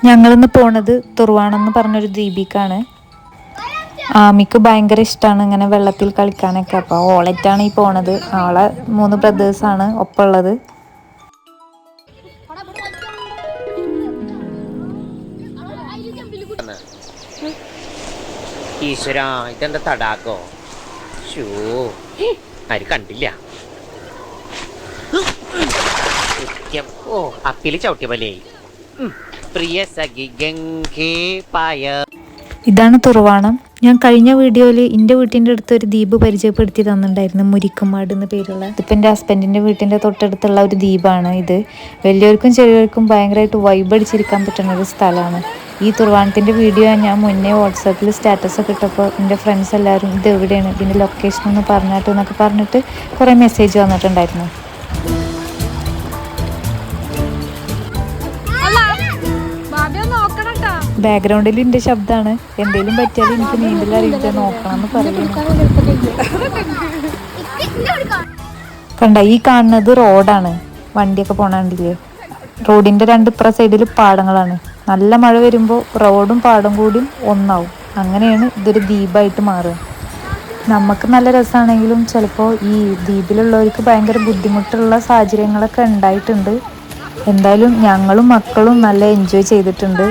ഞങ്ങളിന്ന് പോണത് തുർവാണം എന്ന് പറഞ്ഞൊരു ദ്വീപിക്കാണ്. ആമിക്ക് ഭയങ്കര ഇഷ്ടമാണ് ഇങ്ങനെ വെള്ളത്തിൽ കളിക്കാനൊക്കെ. അപ്പോൾ ഓളറ്റാണ് ഈ പോണത്. ആളെ 3 ബ്രദേഴ്സാണ് ഒപ്പമുള്ളത്. ഈശ്വരാ, ഇതെന്താ തടാകോ? ഷൂ ആര് കണ്ടില്ല. ഓ, അപ്പില് ചവിട്ടിയ പോലെ. പ്രിയ സഖി ഗംഗേ പായ. ഇതാണ് തുർവാണം. ഞാൻ കഴിഞ്ഞ വീഡിയോയിൽ എൻ്റെ വീട്ടിൻ്റെ അടുത്ത് ഒരു ദ്വീപ് പരിചയപ്പെടുത്തി തന്നിട്ടുണ്ടായിരുന്നു, മുരിക്കുമാട് എന്ന് പേരുള്ള. ഇതിപ്പോൾ എൻ്റെ ഹസ്ബൻഡിൻ്റെ വീട്ടിൻ്റെ തൊട്ടടുത്തുള്ള ഒരു ദ്വീപാണ് ഇത്. വലിയവർക്കും ചെറിയവർക്കും ഭയങ്കരമായിട്ട് വൈബ് അടിച്ചിരിക്കാൻ പറ്റുന്ന ഒരു സ്ഥലമാണ്. ഈ തുർവാണത്തിൻ്റെ വീഡിയോ ഞാൻ മുന്നേ വാട്സാപ്പിൽ സ്റ്റാറ്റസൊക്കെ ഇട്ടപ്പോൾ എൻ്റെ ഫ്രണ്ട്സ് എല്ലാവരും ഇത് എവിടെയാണ്, ഇതിൻ്റെ ലൊക്കേഷൻ ഒന്ന് പറഞ്ഞിട്ട് എന്നൊക്കെ പറഞ്ഞിട്ട് കുറേ മെസ്സേജ് വന്നിട്ടുണ്ടായിരുന്നു. ബാക്ക്ഗ്രൗണ്ടിൽ എൻ്റെ ശബ്ദമാണ്. എന്തെങ്കിലും പറ്റിയാലും എനിക്ക് നീന്തൽ അറിയില്ല, നോക്കണം എന്ന് പറയുന്നു. കണ്ട, ഈ കാണുന്നത് റോഡാണ്. വണ്ടിയൊക്കെ പോണണ്ടില്ലേ? റോഡിൻ്റെ 2 ഇപ്പുറ സൈഡിൽ പാടങ്ങളാണ്. നല്ല മഴ വരുമ്പോൾ റോഡും പാടം കൂടിയും ഒന്നാവും. അങ്ങനെയാണ് ഇതൊരു ദ്വീപായിട്ട് മാറുക. നമുക്ക് നല്ല രസമാണെങ്കിലും ചിലപ്പോൾ ഈ ദ്വീപിലുള്ളവർക്ക് ഭയങ്കര ബുദ്ധിമുട്ടുള്ള സാഹചര്യങ്ങളൊക്കെ ഉണ്ടായിട്ടുണ്ട്. എന്തായാലും ഞങ്ങളും മക്കളും നല്ല എൻജോയ് ചെയ്തിട്ടുണ്ട്.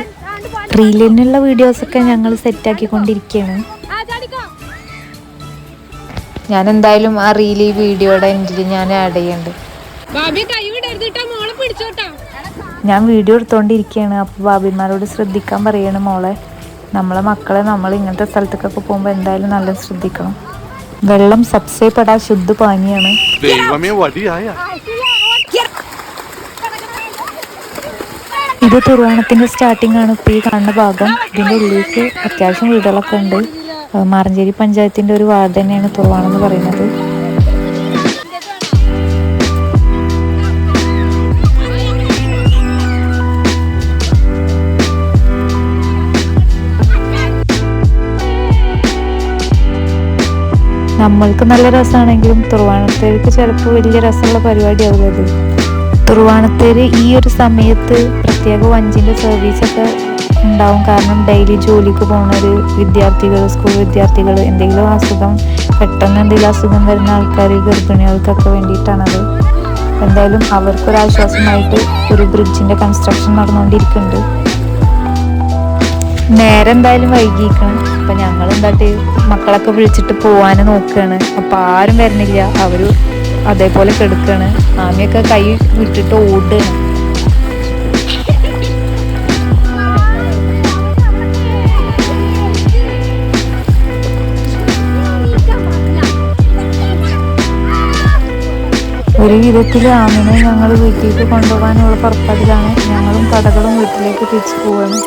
റീലിനുള്ള വീഡിയോസൊക്കെ ഞങ്ങൾ സെറ്റാക്കിക്കൊണ്ടിരിക്കുകയാണ്. ഞാൻ എന്തായാലും ആ റീൽ ഈ വീഡിയോയുടെ എൻഡിൽ ഞാൻ ആഡ് ചെയ്യുന്നുണ്ട്. ഞാൻ വീഡിയോ എടുത്തോണ്ടിരിക്കുകയാണ്. അപ്പോൾ ബാബിമാരോട് ശ്രദ്ധിക്കാൻ പറയണം മോളെ. നമ്മളെ മക്കളെ നമ്മൾ ഇങ്ങനത്തെ സ്ഥലത്തേക്കൊക്കെ പോകുമ്പോൾ എന്തായാലും നല്ല ശ്രദ്ധിക്കണം. വെള്ളം സബ്സേ പെടാ ശുദ്ധ പാനിയാണ്. ഇത് തുർവാണത്തിൻ്റെ സ്റ്റാർട്ടിംഗ് ആണ്. ഇപ്പോൾ ഈ കാണുന്ന ഭാഗം. ഇതിൻ്റെ ഉള്ളിലേക്ക് അത്യാവശ്യം വീടുകളൊക്കെ ഉണ്ട്. മാറഞ്ചേരി പഞ്ചായത്തിൻ്റെ ഒരു വാർഡ് തന്നെയാണ് തുർവാണം എന്ന് പറയുന്നത്. നമ്മൾക്ക് നല്ല രസമാണെങ്കിലും തുർവാണത്തേർക്ക് ചിലപ്പോൾ വലിയ രസമുള്ള പരിപാടിയാവില്ലത്. തുർവാണത്തേര് ഈ ഒരു സമയത്ത് പ്രത്യേക വഞ്ചിൻ്റെ സർവീസൊക്കെ ഉണ്ടാവും. കാരണം ഡെയിലി ജോലിക്ക് പോകുന്നവർ, വിദ്യാർത്ഥികൾ, സ്കൂൾ വിദ്യാർത്ഥികൾ, എന്തെങ്കിലും അസുഖം, പെട്ടെന്ന് എന്തെങ്കിലും അസുഖം വരുന്ന ആൾക്കാർ, ഗർഭിണികൾക്കൊക്കെ വേണ്ടിയിട്ടാണത്. എന്തായാലും അവർക്കൊരാശ്വാസമായിട്ട് ഒരു ബ്രിഡ്ജിൻ്റെ കൺസ്ട്രക്ഷൻ നടന്നുകൊണ്ടിരിക്കുന്നുണ്ട്. നേരെ എന്തായാലും വൈകിക്കണം. അപ്പം ഞങ്ങൾ എന്താട്ട് മക്കളൊക്കെ വിളിച്ചിട്ട് പോവാൻ നോക്കുകയാണ്. അപ്പം ആരും വരുന്നില്ല. അവർ അതേപോലെ കെടുക്കുകയാണ്. ആമിയൊക്കെ കൈ വിട്ടിട്ട് ഓടുകയാണ്. ഒരു വിധത്തിൽ ആമിനെ ഞങ്ങൾ വീട്ടിലേക്ക് കൊണ്ടുപോകാനുള്ള പുറപ്പാടിലാണ്. ഞങ്ങളും കടകളും വീട്ടിലേക്ക് തിരിച്ചു പോവുകയാണ്.